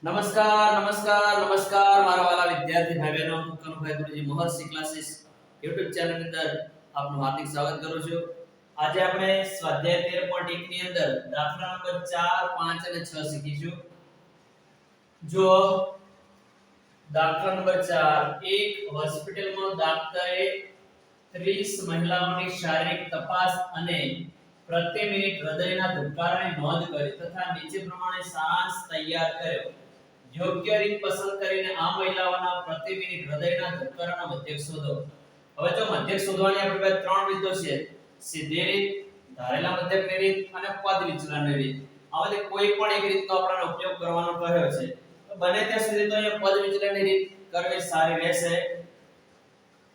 નમસ્કાર મારા વાલા વિદ્યાર્થી ભાઈ બહેનો હું કનુભાઈ ગુરુજી મહર્ષિ ક્લાસીસ YouTube ચેનલ ની અંદર આપનું હાર્દિક સ્વાગત કરું છું. આજે આપણે સ્વાધ્યાય 13.1 ની અંદર દાખલા નંબર 4, 5 અને 6 શીખીશું. જો દાખલા નંબર 4 એક હોસ્પિટલમાં ડોક્ટરે 30 મહિલાઓની શારીરિક તપાસ અને પ્રતિ મિનિટ હૃદયના ધબકારાની નોંધ કરી તથા નીચે પ્રમાણે સારાંશ તૈયાર કર્યો. યોગ્ય રીત પસંદ કરીને આ મહિલાઓના પ્રતિ મિનિટ હૃદયના ધબકારાનો મધ્યક શોધો. હવે જો મધ્યક શોધવાની આપણી પાસે ત્રણ રીતો છે: સીધી રીત, ધારેલા મધ્યકની રીત અને પદ વિચલનની રીત. આમાંથી કોઈ પણ એક રીતનો આપણે ઉપયોગ કરવાનો કહ્યો છે. તો બને ત્યાં સુધી તો અહીંયા પદ વિચલનની રીત કરવી સારી રહેશે.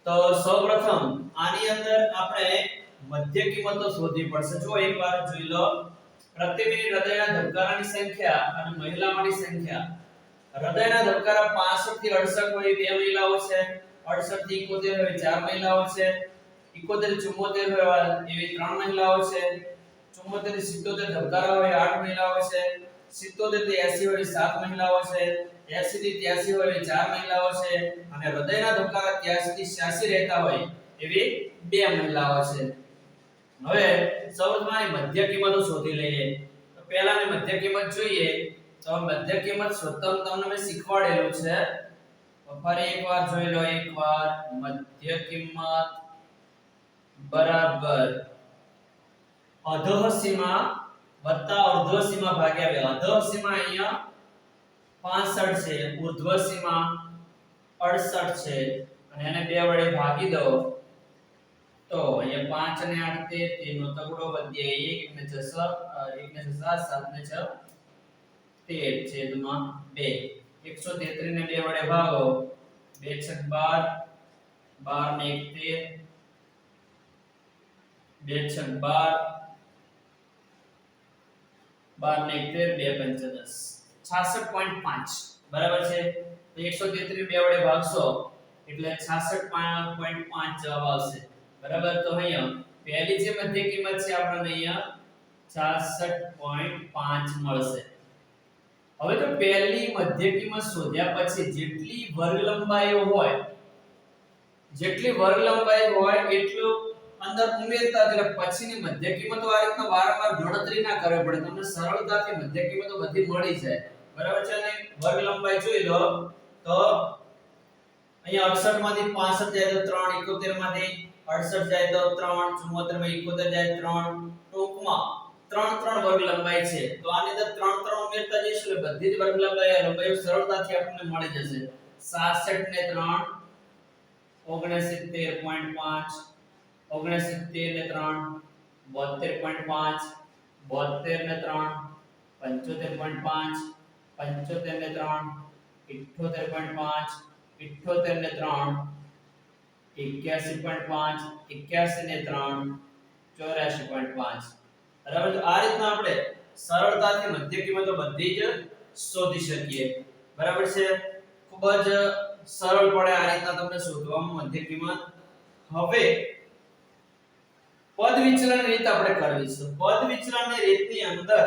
તો સૌપ્રથમ આની અંદર આપણે મધ્ય કિંમતો શોધવી પડશે. જો એકવાર જોઈ લો, પ્રતિ મિનિટ હૃદયના ધબકારાની સંખ્યા અને મહિલાઓની સંખ્યા. હૃદયના ધબકારા 65 થી 68 હોય બે મહિલાઓ છે, 68 થી 71 હોય ચાર મહિલાઓ છે, 71 થી 74 હોય એવી ત્રણ મહિલાઓ છે, 74 થી 77 ધબકારા હોય આઠ મહિલાઓ છે, 77 થી 80 હોય સાત મહિલાઓ છે, 80 થી 83 હોય ચાર મહિલાઓ છે અને હૃદયના ધબકારા 83 થી 86 રહેતા હોય એવી બે મહિલાઓ છે. હવે સૌપ્રથમ મધ્ય કિંમતો શોધી લઈએ. તો પહેલાની મધ્ય કિંમત જોઈએ. તો મધ્ય કિંમત શોધતા તમને મેં શીખવાડેલું છે. ફરી એકવાર જોઈ લો. એકવાર મધ્ય કિંમત બરાબર અધોહ સીમા વત્તા ઉર્ધ્વ સીમા ભાગ્યા 2. અધોહ સીમા અહીંયા 65 છે, ઉર્ધ્વ સીમા 68 છે અને એને 2 વડે ભાગી દો તો અહીંયા 5 અને 8 13 નો તગડો વધ્યા 1 ને 6 1 ને 7 7 ને 6 13 છેદમાં 2. 133 ને 2 વડે ભાગો 2 6 12 12 ને 1 13 2 6 12 12 ને 1 13 2 5 10 66.5 બરાબર છે. તો 133 2 વડે ભાગશો એટલે 66.5 જવાબ આવશે. બરાબર. તો અહીંયા પહેલી જે મધ્ય કિંમત છે આપણને અહીંયા 66.5 મળશે. હવે તો પહેલી મધ્ય કિંમત શોધ્યા પછી જેટલી વર્ગ લંબાઈઓ હોય એટલું અંદર ઉમેરતા એટલે પછીની મધ્ય કિંમતો આ રીતના વારંવાર ગણતરી ના કરવી પડે. તમને સરળતાથી મધ્ય કિંમતો બધી મળી જાય. બરાબર છે. અને વર્ગ લંબાઈ જોઈ લો તો અહીંયા 68 માંથી 65 જાય તો 3, 71 માંથી 68 જાય તો 3, 74 માં 71 જાય 3, ટૂંકમાં 3 વર્ગ લંબાઈ છે. તો આની અંદર 3 ઉમેરતા જઈશું એટલે બધી જ વર્ગ લંબાઈઓ સરળતાથી આપણને મળી જશે. 67 ને 3 69.5, 69 ને 3 72.5, 72 ને 3 75.5, 75 ને 3 78.5, 78 ને 3 81.5, 81 ને 3 84.5. બરાબર. તો આ રીતના આપણે સરળતાથી મધ્ય કિંમતો બધી જ શોધી શકીએ. બરાબર છે. ખૂબ જ સરળ પડે આ રીતના તમને શોધવામાં મધ્ય કિંમત. હવે પદ વિચલન રીત આપણે કરવી છે. પદ વિચલનની રીતની અંદર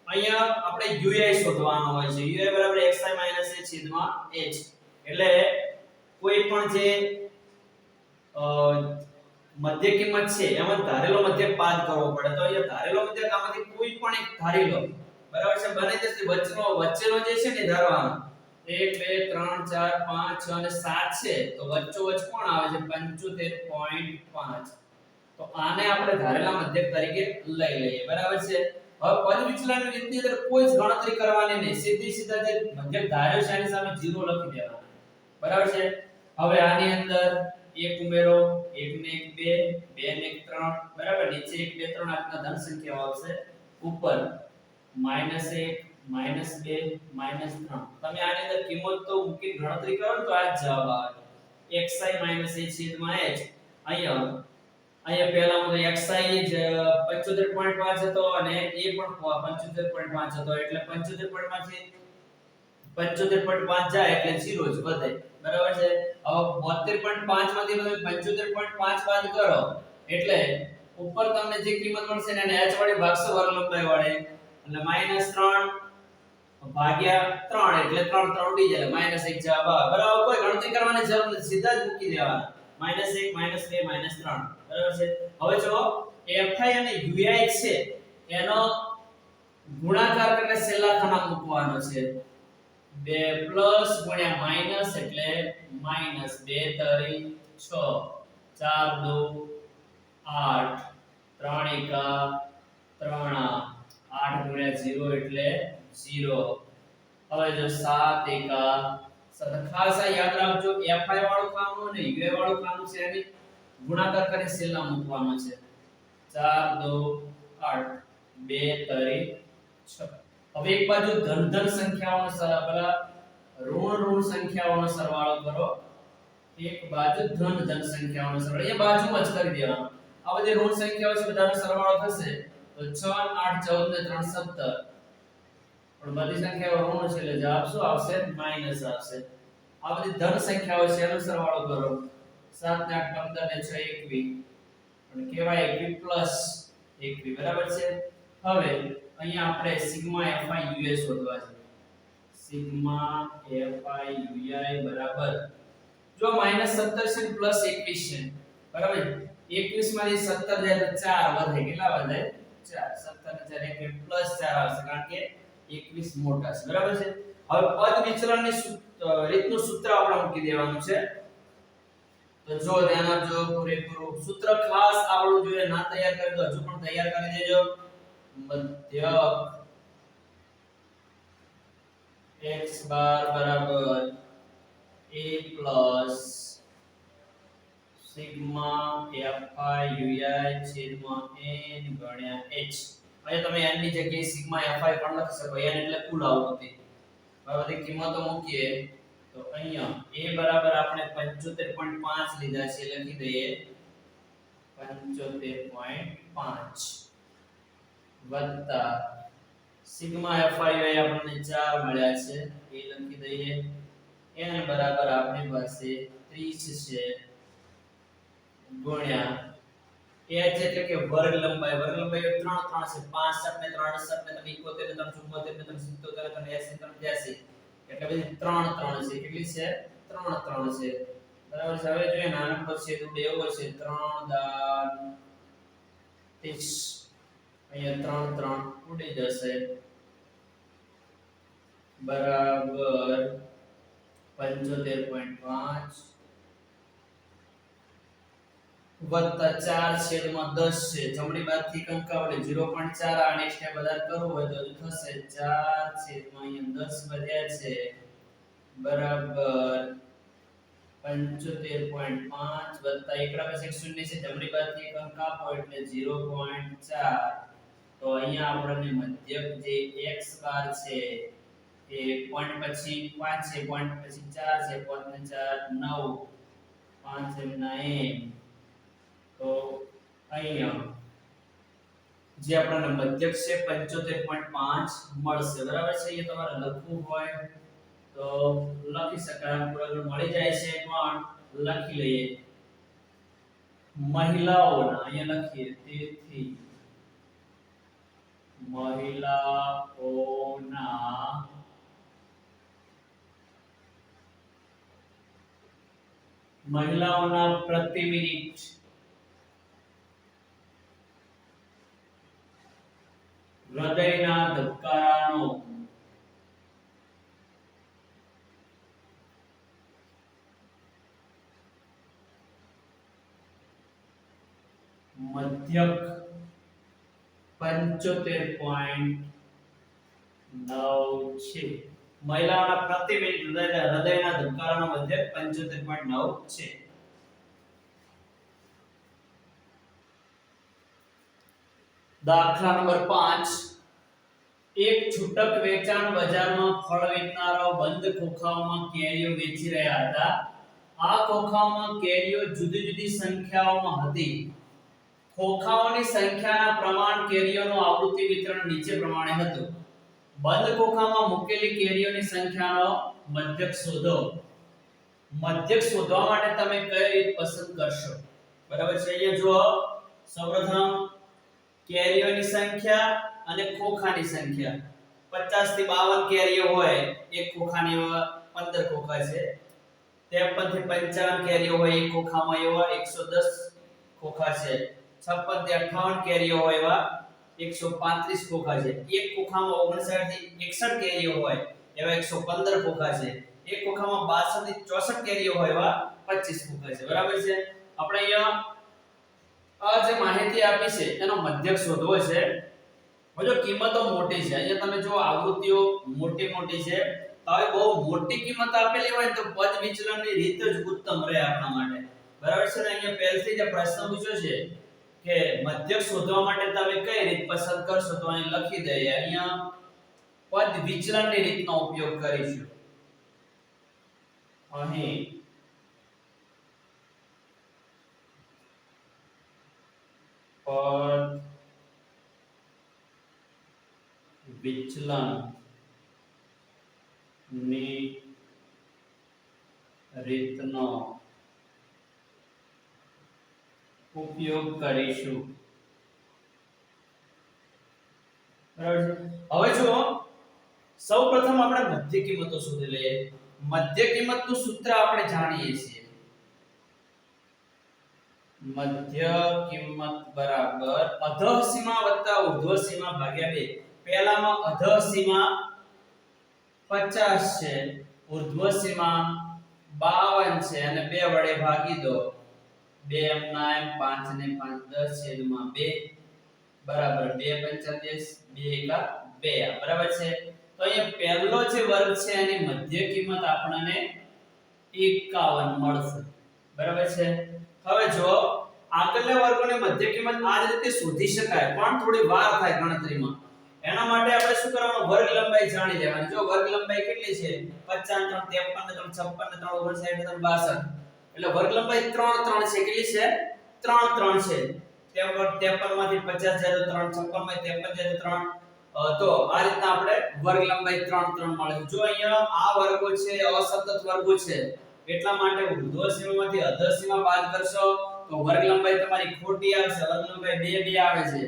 અહીંયા આપણે ui શોધવાનો હોય છે. ui બરાબર xi - a છેદમાં h. એટલે કોઈ પણ જે મધ્ય કિંમત છે એમાં ધારેલો મધ્યક બાદ કરવો પડે. તો અહીંયા ધારેલો મધ્યક આમાંથી કોઈ પણ એક ધારી લો. બરાબર છે. બને તેથી વચ્ચેનો જે છે ને ધારવાનો 1 2 3 4 5 6 અને 7 છે. તો વચ્ચોવચ કોણ આવે છે? 75.5. તો આને આપણે ધારેલા મધ્યક તરીકે લઈ લઈએ. બરાબર છે. હવે પદ વિચલનની રીતની અંદર કોઈ જ ગણતરી કરવાની નહીં. સીધા જે મધ્યક ધાર્યો છે એની સામે 0 લખી દેવાનો. બરાબર છે. હવે આની અંદર 1 ઉમેરો, 1 ને 1 2, 2 ને 1 3. બરાબર. નીચે 1 2 3 આ રીતના ધન સંખ્યાઓ આવશે. ઉપર -1 -2 -3. તમે આની અંદર કિંમત તો મૂકી ગણતરી કરો તો આ જ જવાબ આવે. xi - a છેદમાં h. અહીંયા પહેલામાં તો xi જ 75.5 હતો અને a પણ 75.5 હતો. એટલે 75.5 થી 75.5 જાય એટલે 0 જ વધે. બરાબર છે. હવે 72.5 માંથી તમે 75.5 બાદ કરો એટલે ઉપર તમને જે કિંમત મળશે એને h વડે ભાગશો વર્ગ લંબાઈ વડે એટલે -3 ભાગ્યા 3 એટલે 3 3 ઉડી જાય -1 જવાબ આવે બરાબર કોઈ ગણતરી કરવાની જરૂર નથી સીધા જ મૂકી દેવાના -1 -2 -3 બરાબર છે હવે જો fi અને ui છે એનો ગુણાકાર કરીને છેલ્લા ખાના મૂકવાનો છે 2 પ્લસ ગુણ્યા માઈનસ એટલે માઈનસ 2 તરી 6 4 2 8 3 એકા 3 8 ગુણ્યા 0 એટલે 0 હવે જો 7 એકા ખાસ આ યાદ રાખજો fi વાળું કામનું અને ui વાળું કામનું છે એની ગુણાકાર કરીને છેલ્લા મૂકવાનો છે 4 2 8 2 તરી 6 હવે એક બાજુ ધન ધન સંખ્યાઓનો સરવાળો ઋણ સંખ્યાઓનો સરવાળો કરો એક બાજુ ધન ધન સંખ્યાઓનો સરવાળો એ બાજુમાં જ કરી દેવાનો આ બધી ઋણ સંખ્યાઓ છે બધાનો સરવાળો થશે તો 6 8 14 ને 3 17 પણ બધી સંખ્યાઓ ઋણ છે એટલે જવાબ શું આવશે માઈનસ આવશે આ બધી ધન સંખ્યાઓ છે એનો સરવાળો કરો 7 ને 8 15 ને 6 21 પણ કેવાય 21 પ્લસ 21 બરાબર છે હવે અહીંયા આપણે સિગ્મા fi ui શોધવા છે સિગ્મા fi ui બરાબર જો -17 છે પ્લસ 21 છે બરાબર 21 માંથી 17 જાય તો 4 વધે કેટલા વધે 4 17 ને 4 21 પ્લસ 4 આવશે કારણ કે 21 મોટા છે બરાબર છે હવે પદ વિચલનની રીતનું સૂત્ર આપણે મૂકી દેવાનું છે તો જો ધ્યાન આપજો પૂરેપૂરું સૂત્ર ખાસ આવડવું જોઈએ ના તૈયાર કરી દો હજુ પણ તૈયાર કરી દેજો મધ્યક x બાર બરાબર a plus sigma fi ui છેદમાં n ગુણ્યા h અહીંયા તમે n ની જગ્યાએ સિગ્મા fi પણ લખી શકો n એટલે કુલ આવૃત્તિ બરાબર તે કિંમતો મૂકીએ તો અહીંયા a બરાબર આપણે 75.5 લીધા છે લખી દઈએ 75.5 વત્તા સિગ્મા fi આપણને 4 મળ્યા છે એ લખી દઈએ n બરાબર આપણી પાસે 30 છે ગુણ્યા h એટલે કે વર્ગ લંબાઈ 3 3 છે 5 7 ને 3 7 ને 71 ને 74 ને 77 ને 80 ને 83 એટલે બધી 3 3 છે કેટલી છે 3 3 છે બરાબર છે હવે જોઈએ નાનો નંબર છે તો એવો છે 3 દાન 30 અહીંયા 3 3 ઉડી જશે બરાબર 75.5 વત્તા 4 છેદમાં 10 છે જમણી બાજુથી કંકાવડે 0.4 આ નેક્સ્ટ ટાઈમ બધા કરવું હોય તો હજુ થશે 4 છેદમાં અહીંયા 10 વધ્યા છે બરાબર 75.5 વત્તા એકડા પાસે 1 શૂન્ય છે જમણી બાજુથી કંકાપો એટલે 0.4 તો અહીંયા આપણને મધ્યક જે x બાર છે એ પોઈન્ટ પછી 5 છે પોઈન્ટ પછી 4 છે પોઈન્ટ ને 4 9 5 એમના એમ તો અહીંયા જે આપણને મધ્યક છે 75.5 મળશે બરાબર છે એ તમારે લખવું હોય તો લખી શકાય પૂરા મળી જાય છે પણ લખી લઈએ મહિલાઓના અહીંયા લખીએ તેથી મહિલાઓના પ્રતિ મિનિટ હૃદયના ધબકારાનો મધ્યક 75.9 છે મહિલાઓના પ્રતિ મિનિટ હૃદયના ધબકારાનો મધ્યક 75.9 છે દાખલા નંબર 5 એક છૂટક વેચાણ બજારમાં ફળ વેચનારાઓ બંધ ખોખાઓમાં કેરીઓ વેચી રહ્યા હતા આ ખોખાઓમાં કેરીઓ જુદી જુદી સંખ્યાઓમાં હતી ખોખાઓની સંખ્યાના પ્રમાણ કેરીઓનું આવૃત્તિ વિતરણ નીચે પ્રમાણે હતું બંધ ખોખામાં મૂકેલી કેરીઓની સંખ્યાનો મધ્યક શોધો મધ્યક શોધવા માટે તમે કઈ રીત પસંદ કરશો બરાબર છે અહીંયા જો સૌપ્રથમ કેરીઓની સંખ્યા અને ખોખાની સંખ્યા 50 થી 52 કેરીઓ હોય એક ખોખાની 15 ખોખા છે 53 થી 55 કેરીઓ હોય એક ખોખામાં એવા 110 ખોખા છે 56 થી 58 કેરીઓ હોય એવા 135 ખોખા છે એક ખોખામાં 59 થી 61 કેરીઓ હોય એવા 115 ખોખા છે એક ખોખામાં 62 થી 64 કેરીઓ હોય એવા 25 ખોખા છે બરાબર છે આપણે અહીંયા આ જે માહિતી આપી છે એનો મધ્યક શોધવો છે જો કિંમતો મોટી છે અહીંયા તમે જો આવૃત્તિઓ મોટી મોટી છે તો હવે બહુ મોટી કિંમત આપેલી હોય તો પદ વિચલનની રીત જ ઉત્તમ રહે આપણા માટે બરાબર છે ને અહીંયા પહેલથી જે પ્રશ્ન પૂછ્યો છે કે મધ્યક શોધવા માટે તમે કઈ રીત પસંદ કરશો તો અહીં લખી દઈએ અહીંયા પદ વિચલનની રીતનો ઉપયોગ કરીશું અહીં પદ વિચલન ની રીતનો ઉપયોગ કરીશું બરાબર છે હવે જો સૌપ્રથમ આપણે મધ્ય કિંમતો શોધી લઈએ મધ્ય કિંમતનું સૂત્ર આપણે જાણીએ છીએ મધ્ય કિંમત બરાબર અધઃ સીમા વત્તા ઉર્ધ્વ સીમા ભાગ્યા 2 પહેલામાં અધઃ સીમા 50 છે ઉર્ધ્વ સીમા 52 છે અને 2 વડે ભાગી દો 2 એમ 9 5 ને 5 10 છેદમાં 2 બરાબર 2 25 2 એકા 2 બરાબર છે તો અહીંયા પહેલો જે વર્ગ છે એની મધ્ય કિંમત આપણને 51 મળશે બરાબર છે હવે જો આગળના વર્ગોની મધ્ય કિંમત આ જ રીતે શોધી શકાય પણ થોડી વાર થાય ગણતરીમાં એના માટે આપણે શું કરવાનું વર્ગ લંબાઈ જાણી લેવાની જો વર્ગ લંબાઈ કેટલી છે 55 3 53 3 56 3 59 62 એટલે વર્ગ લંબાઈ 3 3 છે કેટલી છે 3 3 છે 53 માંથી 50 જાય તો 3 56 માંથી 53 જાય તો 3 તો આ રીતના આપણે વર્ગ લંબાઈ 3 3 મળે જો અહીંયા આ વર્ગો છે અસતત વર્ગો છે એટલા માટે ઉર્ધ્વ સીમામાંથી અધઃ સીમા બાદ કરશો તો વર્ગ લંબાઈ તમારી ખોટી આવશે વર્ગ લંબાઈ 2 2 આવે છે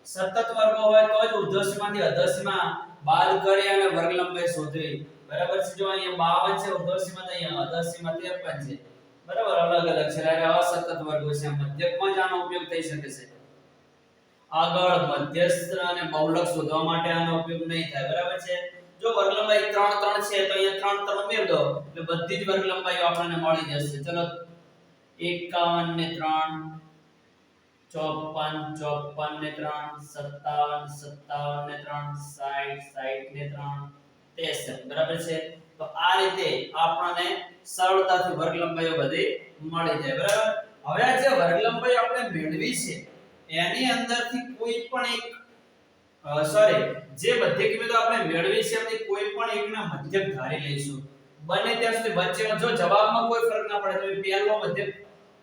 સતત વર્ગો હોય તો જ ઉર્ધ્વ સીમાથી અધઃ સીમા બાદ કરી અને વર્ગ લંબાઈ શોધવી બરાબર છે જો અહીંયા 52 છે ઉર્ધ્વ સીમાથી અહીંયા અધઃ સીમા 53 છે બરાબર અલગ અલગ છે એટલે અસતત વર્ગો છે મધ્યકમાં જ આનો ઉપયોગ થઈ શકે છે આગળ મધ્યસ્થ અને બહુલક શોધવા માટે આનો ઉપયોગ નહીં થાય બરાબર છે જો વર્ગ લંબાઈ 3 3 છે તો અહીંયા 3 3 ઉમેર દો એટલે બધી જ વર્ગ લંબાઈઓ આપણને મળી જશે ચલો 51 ને 3 54 54 ને 3 57 57 ને 3 60 60 ને 3 63 બરાબર છે તો આ રીતે આપણને સરળતાથી વર્ગ લંબાઈઓ બધી મળી જાય બરાબર હવે આ જે વર્ગ લંબાઈ આપણે મેળવી છે એની અંદરથી કોઈ પણ એક જે મધ્ય કિંમતો આપણે મેળવી છે એમાંથી કોઈ પણ એકના મધ્યક ધારી લઈશું બને ત્યાં સુધી વચ્ચેનો જો જવાબમાં કોઈ ફરક ના પડે તો પહેલો મધ્યક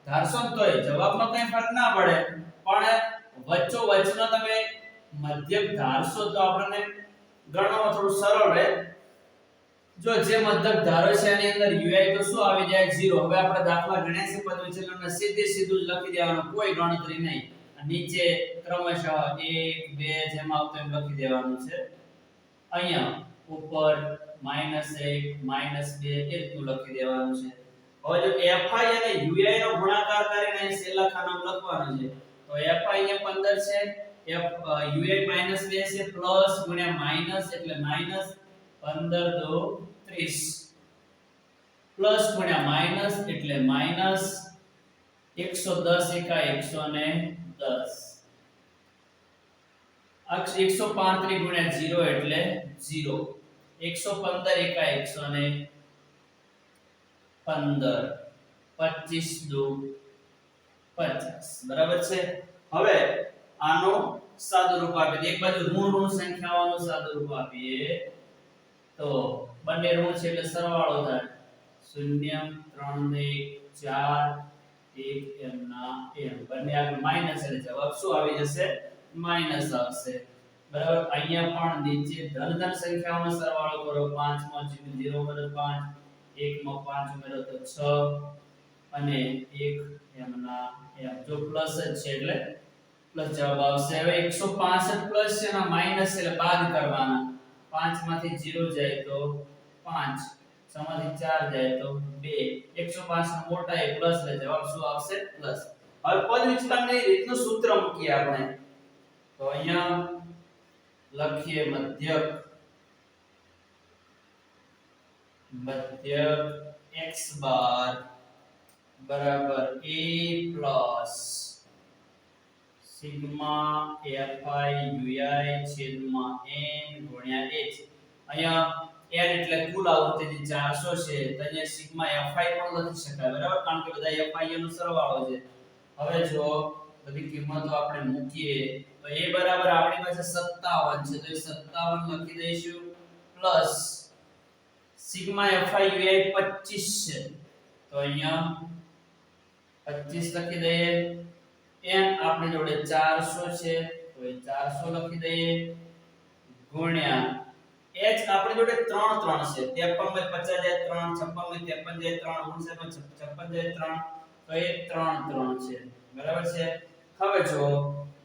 ધારશો તોય જવાબમાં કઈ ફરક ના પડે પણ વચ્ચો વચનો તમે મધ્યક ધારશો તો આપણને ગણવામાં થોડું સરળ રહે જો જે મધ્યક ધારો છે એની અંદર ui તો શું આવી જાય 0 હવે આપણે દાખલા ગણ્યા છે પદ વિચલનને સીધું જ લખી દેવાનું કોઈ ગણતરી નહીં નીચે ક્રમશઃ 1 2 જેમ આવતો એમ લખી દેવાનું છે અહીંયા ઉપર -1 -2 એ રીતનું લખી દેવાનું છે હવે જો fi અને ui નો ગુણાકાર કરીને અહીં છેલ્લા ખાનામાં લખવાનું છે તો fi અહીંયા 15 છે ui -2 છે પ્લસ ગુણ્યા માઈનસ એટલે માઈનસ 15 દો 30 પ્લસ ગુણ્યા માઈનસ એટલે માઈનસ 110 એકા 110 અક્ષ 135 ગુણ્યા 0 એટલે 0 115 એકા 115 25 દો 50 બરાબર છે હવે આનો સાદું રૂપ આપીએ એક બાજુ ઋણ સંખ્યાઓનું સાદું રૂપ આપીએ તો બંને ઋણ છે એટલે સરવાળો થાય 0 3 ને 4 1 m ના m બંને આગળ માઈનસ એટલે જવાબ શું આવી જશે માઈનસ આવશે બરાબર અહીંયા પણ નીચે ધન સંખ્યાઓનો સરવાળો કરો 5 માં 0 ઉમેરો 5 1 માં 5 ઉમેરો તો 6 અને 1 m ના m જો પ્લસ જ છે એટલે પ્લસ જવાબ આવશે હવે 165 પ્લસ છે ના માઈનસ એટલે બાદ કરવાના 5 માંથી 0 જાય તો 5, 6 માંથી 4 જાય તો 2, 105 નો મોટા એ પ્લસ એટલે જવાબ શું આવશે પ્લસ. હવે પદ વિચલનની રીતનું સૂત્ર મૂકીએ આપણે. તો અહીંયા લખીએ મધ્યક x બાર બરાબર a plus sigma fi ui છેદમાં n ગુણ્યા h. અહીંયા n એટલે કુલ આવૃત્તિ જે 400 છે તો અહીંયા સિગ્મા fi પણ લખી શકાય બરાબર, કારણ કે બધા fi નો સરવાળો છે. હવે જો બધી કિંમતો આપણે મૂકીએ તો a બરાબર આપણી પાસે 57 છે તો એ 57 લખી દઈશું પ્લસ સિગ્મા fi ui 25 છે તો અહીંયા 25 લખી દઈએ. n આપણી જોડે 400 છે તો એ 400 લખી દઈએ ગુણ્યા h આપણી જોડે 3 છે 53 માં 50 જાય 3, 56 માં 53 જાય 3, 59 માં 56 જાય 3 તો એ 3 છે બરાબર છે. હવે જો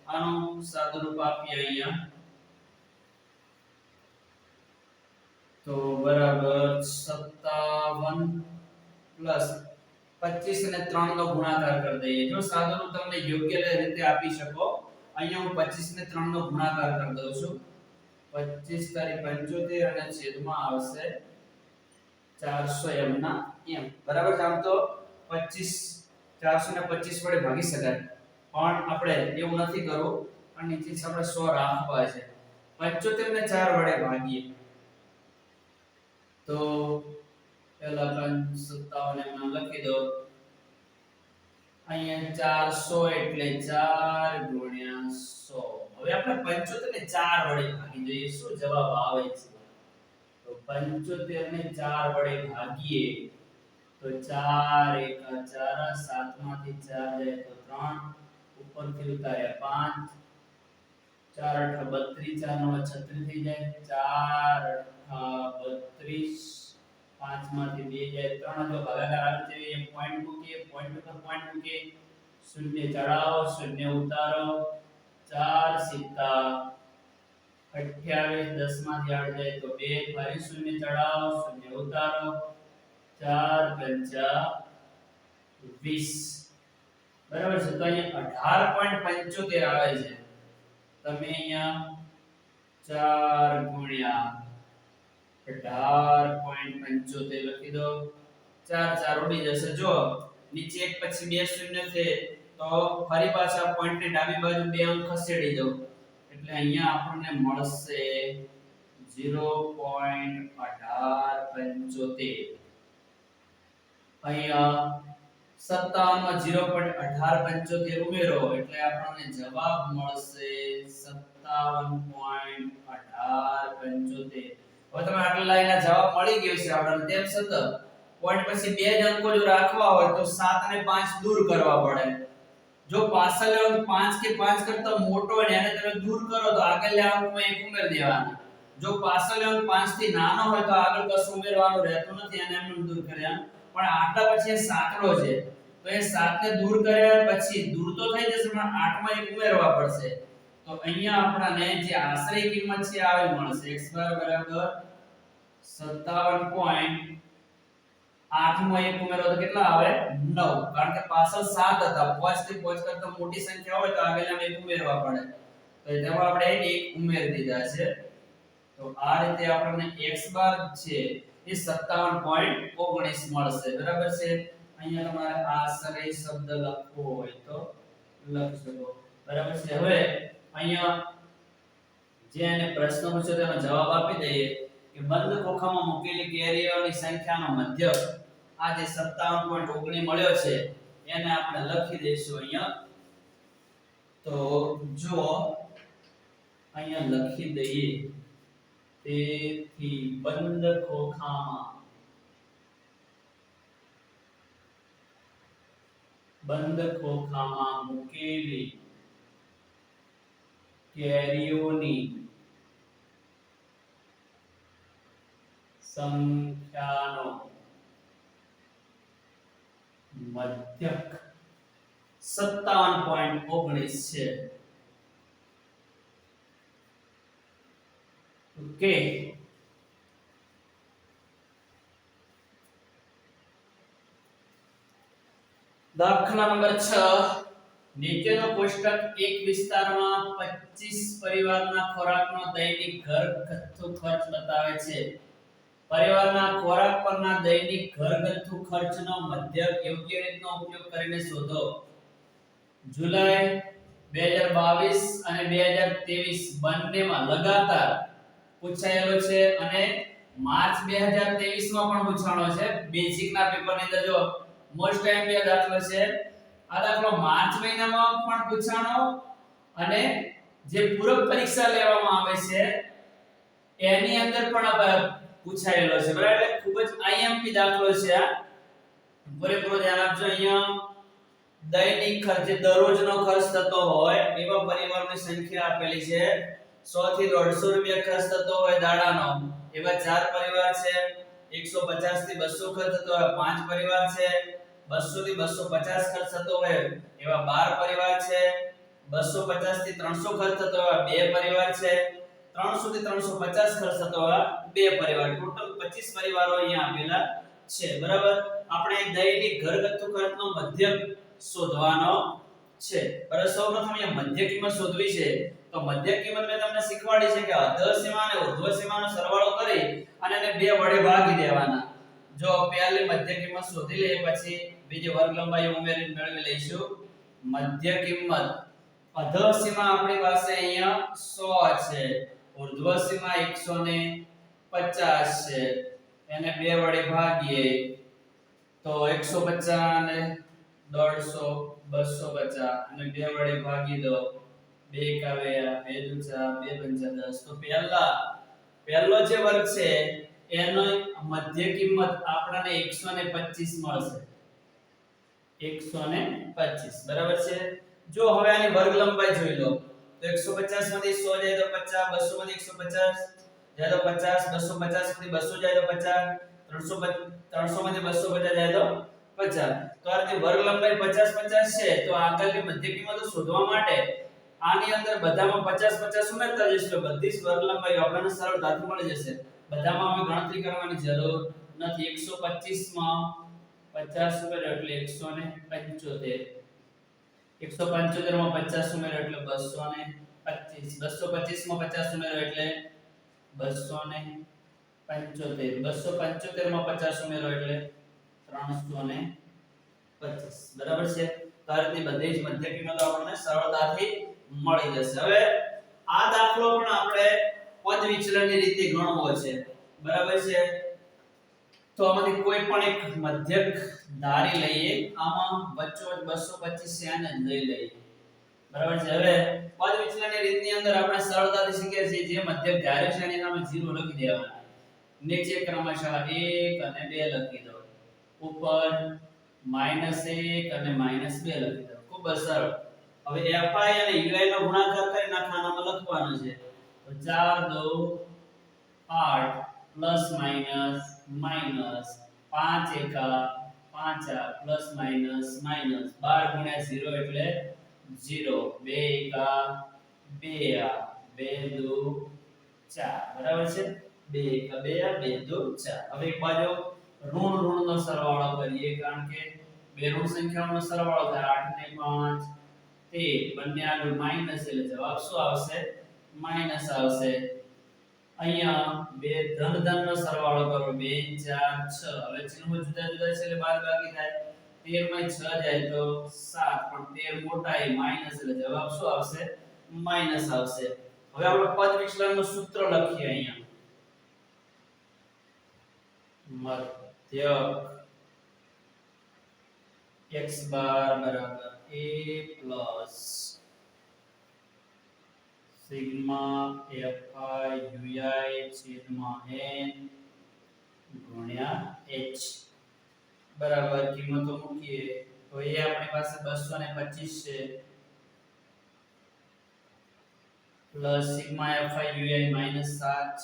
આનું સાદુરૂપ આપીએ અહીંયા તો બરાબર 57 પ્લસ 25 અને 3 નો ગુણાકાર કરી દઈએ. જો સાદુરૂપ તમને યોગ્ય રીતે આપી શકો, અહીંયા હું 25 ને 3 નો ગુણાકાર કરી દઉં છું. 25 તારી 75 અને છેદમાં આવશે 400 m ના m બરાબર છે. આમ તો 25 400 ને 25 વડે ભાગી શકાય પણ આપણે એવું નથી કરવું, અને નીચે આપણે 100 રાખવા છે. 75 ને 4 વડે ભાગીએ તો પહેલા 57 એમ લખી દો. અહીંયા 400 એટલે 4 ગુણ્યા 100. હવે આપણે 75 ને 4 વડે ભાગી દઈએ, શું જવાબ આવે છે? તો 75 ને 4 વડે ભાગીએ તો 4 1 4, 7 માંથી 4 જાય તો 3, ઉપરથી ઉતાર્યા 5, 4 8 32, 4 9 36 થઈ જાય, 4 8 32, 5 માંથી 2 જાય 3, જો ભાગાકાર આવે છે એ પોઈન્ટ મૂકીએ, પોઈન્ટ ઉપર પોઈન્ટ મૂકીએ, શૂન્ય ચડાવો શૂન્ય ઉતારો, 4 સિત્તા 28, 10 માંથી 8 જાય તો 2, ફરી શૂન્ય ચડાવો શૂન્ય ઉતારો, 4 પંચા 20 બરાબર છે. તો અહીંયા 18.75 આવે છે. તમે અહીંયા 4 ગુણ્યા 18.75 લખી દો. 4 4 ઉડી જશે. જો નીચે એક પછી બે શૂન્ય છે તો ફરી પાછા પોઈન્ટ ની ડાબી બાજુ બે અંક ખસેડી દો એટલે અહીંયા આપણને મળશે 0.1875. અહીંયા 57 માં 0.1875 ઉમેરો એટલે આપણને જવાબ મળશે 57.1875. હવે તમે આટલા લાઈનના જવાબ મળી ગયો છે આપણને. તેમ છતાં પોઈન્ટ પછી બે જ અંકો જો રાખવા હોય તો 7 અને 5 દૂર કરવા પડે. જો પાછળ અંક 5 કે 5 કરતા મોટો હોય એને તમે દૂર કરો તો આગળના અંકમાં એક ઉમેરી દેવાના. જો પાછળ અંક 5 થી નાનો હોય તો આગળ કશું ઉમેરવાનું રહેતું નથી અને એમને દૂર કર્યા. પણ આટલા પછી એ સાંકડો છે તો એ 7 ને દૂર કર્યા પછી દૂર તો થઈ જશે પણ 8 માં એક ઉમેરવા પડશે. તો અહીંયા આપણને જે આશરે કિંમત છે આવી મળશે. x બરાબર 57.8 માં એક ઉમેરો તો કેટલા આવે 9, કારણ કે પાછળ 7 હતા. 5 થી 5 કરતા મોટી સંખ્યા હોય તો આગળના એક ઉમેરવા પડે તો તેમાં આપણે એક ઉમેરી દીધા છે. તો આ રીતે આપણને x બાર છે એ 57.19 મળશે બરાબર છે. અહીંયા તમારે આશરે શબ્દ લખવો હોય તો લખી શકો બરાબર છે. હવે અહીંયા જે એને પ્રશ્ન પૂછ્યો તેનો જવાબ આપી દઈએ કે બંધ ખોખામાં મૂકેલી કેરીઓની સંખ્યાનો મધ્યક આ જે 57.19 મળ્યો છે એને આપણે લખી દઈશું અહીંયા. તો જો અહીંયા લખી દઈએ તેથી બંધ ખોખામાં મૂકેલી કેરીઓની સંખ્યાનો મધ્યક 57.19 છે. ઓકે દાખલા નંબર 6 નીચેનો કોષ્ટક એક વિસ્તારમાં 25 પરિવારના ખોરાકનો દૈનિક ઘરગથ્થુ ખર્ચ બતાવે છે. પરિવારના ખોરાક પરના દૈનિક ઘરગથ્થુ ખર્ચનો મધ્યક યોગ્ય રીતનો ઉપયોગ કરીને શોધો. જુલાઈ 2022 અને 2023 બંનેમાં લગાતાર પૂછાયેલો છે અને માર્ચ 2023 માં પણ પૂછાણો છે. બેઝિક ના પેપરની અંદર જો મોસ્ટ ટાઈમ દાખલો છે. આ દાખલો માર્ચ મહિનામાં પણ પૂછાણો અને જે પૂરક પરીક્ષા લેવામાં આવે છે એની અંદર પણ પૂછાયેલો છે. બરાબર, એટલે ખૂબ જ આઈએમપી દાખલો છે આ. પૂરેપૂરો ધ્યાન આપજો. અહીંયા દૈનિક ખર્ચ, દરરોજનો ખર્ચ થતો હોય એવા પરિવારની સંખ્યા આપેલી છે. 100 થી 150 રૂપિયા ખર્ચ થતો હોય દાડાનો એવા 4 પરિવાર છે. 150 થી 200 ખર્ચ થતો હોય 5 પરિવાર છે. 200 થી 250 ખર્ચ થતો હોય એવા 12 પરિવાર છે. 250 થી 300 ખર્ચ થતો હોય 2 પરિવાર છે. 300 થી 350 ખર્ચ થતો હોય 2 પરિવાર. ટોટલ 25 પરિવારો અહીંયા આપેલા છે. બરાબર, આપણે દૈનિક ઘરગથ્થુ ખર્ચનો મધ્યક શોધવાનો છે. બરાબર, સૌપ્રથમ અહીંયા મધ્ય કિંમત શોધવી છે. તો મધ્ય કિંમત મેં તમને શીખવાડી છે કે અધઃ સીમા અને ઉર્ધ્વ સીમાનો સરવાળો કરી અને એને 2 વડે ભાગી દેવાના. જો પહેલી મધ્ય કિંમત શોધી લઈએ પછી બીજી વર્ગ લંબાઈ ઉમેરીને મેળવી લઈશું. મધ્ય કિંમત અધઃ સીમા આપણી પાસે અહીંયા 100 છે, ઉર્ધ્વ સીમા 150 છે. એને 2 વડે ભાગીએ તો 150 ને 150 250 અને 2 વડે ભાગી દો 2 કાવે 2 દૂચા 2 પંચા 10. તો પહેલો જે વર્ગ છે એનો મધ્ય કિંમત આપણને 125 મળશે. 125 બરાબર છે. જો હવે આની વર્ગ લંબાઈ જોઈ લો તો 150 માંથી 100 જાય તો 50, 200 માંથી 150 જાય તો 50, 250 માંથી 200 જાય તો 50, 300 માંથી 250 જાય તો 50. તો આ રીતે વર્ગ લંબાઈ 50 50 છે. તો આગળની મધ્ય કિંમતો શોધવા માટે આની અંદર બધામાં 50 50 ઉમેરતા જઈશું તો બધી જ વર્ગ લંબાઈ આપણને સરળતાથી મળી જશે. બધામાં આપણે ગણતરી કરવાની જરૂર નથી. 125 માં 50 ઉમેરો એટલે 175, 175 માં 50 ઉમેરો એટલે 225, 225 માં 50 ઉમેરો એટલે 275, 275 માં 50 ઉમેરો એટલે 325. બરાબર છે. તો આ રીતે બધી જ મધ્ય કિંમતો આપણને સરળતાથી મળી જશે. હવે આ દાખલો પણ આપણે પદ વિચલનની રીતે ગણવો છે. બરાબર છે. તો આમાંથી કોઈ પણ એક મધ્યક ધારી લઈએ. આમાં વચ્ચોવચ 225 છે આને લઈ લઈએ. બરાબર છે. હવે પદ વિચલનની રીતની અંદર આપણે સરળતાથી શીખીએ છીએ જે મધ્યક ધાર્યો છે એની સામે 0 લખી દેવાના. નીચે ક્રમશઃ 1 અને 2 લખી દો. ઉપર -1 અને -2 લખી દો. ખૂબ જ સરળ. હવે fi અને ui નો ગુણાકાર કરી નાખવાનામાં લખવાનો છે. તો 4 2 8 પ્લસ માઈનસ માઈનસ 5 એકા 5 આ પ્લસ માઈનસ માઈનસ 12 ગુણ્યા 0 એટલે 0, 2 એકા 2 આ 2 દુ 4. બરાબર છે. 2 એકા 2 આ 2 દુ 4. હવે એક બાજુ ઋણ નો સરવાળો કરીએ કારણ કે બે ઋણ સંખ્યાઓનો સરવાળો થાય. 8 ને 5 13. બંને આગળ માઈનસ એટલે જવાબ શું આવશે? માઈનસ આવશે. અહીંયા બે ધન નો સરવાળો કરો 2 4 6. હવે ચિહ્નો જુદા જુદા છે એટલે બાદબાકી થાય. 13 માં 6 જાય તો 7 પણ 13 મોટા એ માઈનસ એટલે જવાબ શું આવશે? માઈનસ આવશે. હવે આપણે પદ વિચલનનું સૂત્ર લખીએ અહીંયા. મધ્યક x બાર બરાબર a plus sigma fi ui છેદમાં n ગુણ્યા h બરાબર કિંમતો મૂકીએ તો એ આપણી પાસે 225 છે પ્લસ સિગ્મા fi ui -7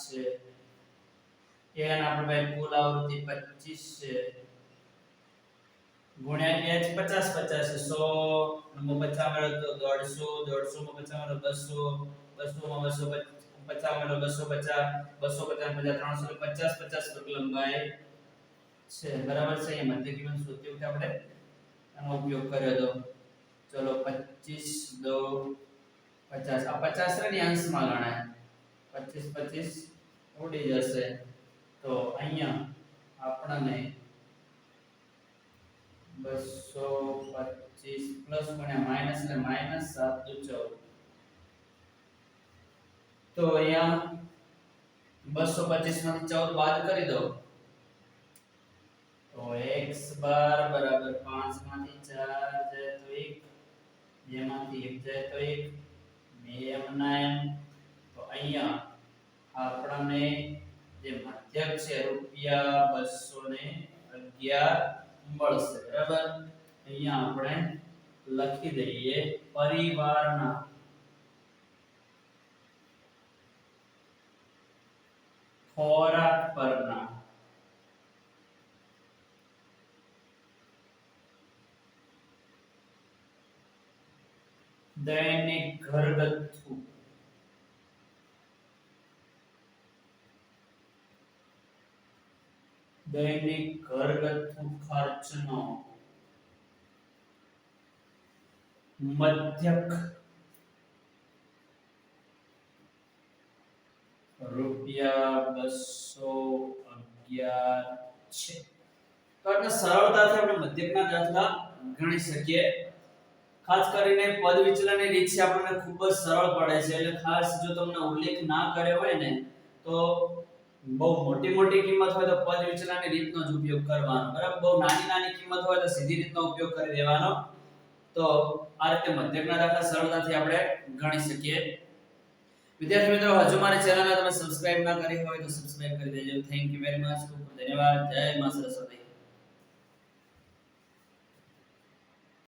છે n આપણે પાસે કુલ આવૃત્તિ 25 છે ગુણ્યા h 50 50 છે 100 માં 50 મળે તો 150 150 માં 50 મળે 200 200 માં 250 મળે 250 250 350 50 50 વર્ગ લંબાઈ છે. બરાબર છે. અહીંયા મધ્ય કિંમત શોધતી વખતે આપણે આનો ઉપયોગ કર્યો તો ચલો 25 દો 50 આ 50 ની અંશમાં ગણાય 25 ઉડી જશે તો અહીંયા આપણને 225 પ્લસ ગુણ્યા માઈનસ એટલે માઈનસ 7 દુ 14 તો અહીંયા 225 માંથી 14 બાદ કરી દો તો x બાર બરાબર 5 માંથી 4 જાય તો 1 2 માંથી 1 જાય તો 1 2 એમના એમ તો અહીંયા આપણને જે મધ્યક છે રૂપિયા 211 મળશે બરાબર અહીંયા આપણે લખી દઈએ પરિવારના ખોરાક પરના દૈનિક ઘરગથ્થુ ખર્ચનો મધ્યક રૂપિયા 211 છે તો આટલા સરળતાથી આપણે મધ્યકના દાખલા ગણી શકીએ ખાસ કરીને પદ વિચલનની રીત છે આપણને ખૂબ જ સરળ પડે છે એટલે ખાસ જો તમને ઉલ્લેખ ના કર્યો હોય ને તો બહુ મોટી કિંમત હોય તો પદ વિચલનની રીતનો જ ઉપયોગ કરવાનો બરાબર બહુ નાની કિંમત હોય તો સીધી રીતનો ઉપયોગ કરી દેવાનો તો આ રીતે મધ્યકના દાખલા સરળતાથી આપણે ગણી શકીએ વિદ્યાર્થી મિત્રો હજુ મારી ચેનલને તમે સબસ્ક્રાઇબ ના કરી હોય તો સબસ્ક્રાઇબ કરી દેજો થેન્ક યુ વેરી મચ ખૂબ ધન્યવાદ જય મા સરસ્વતી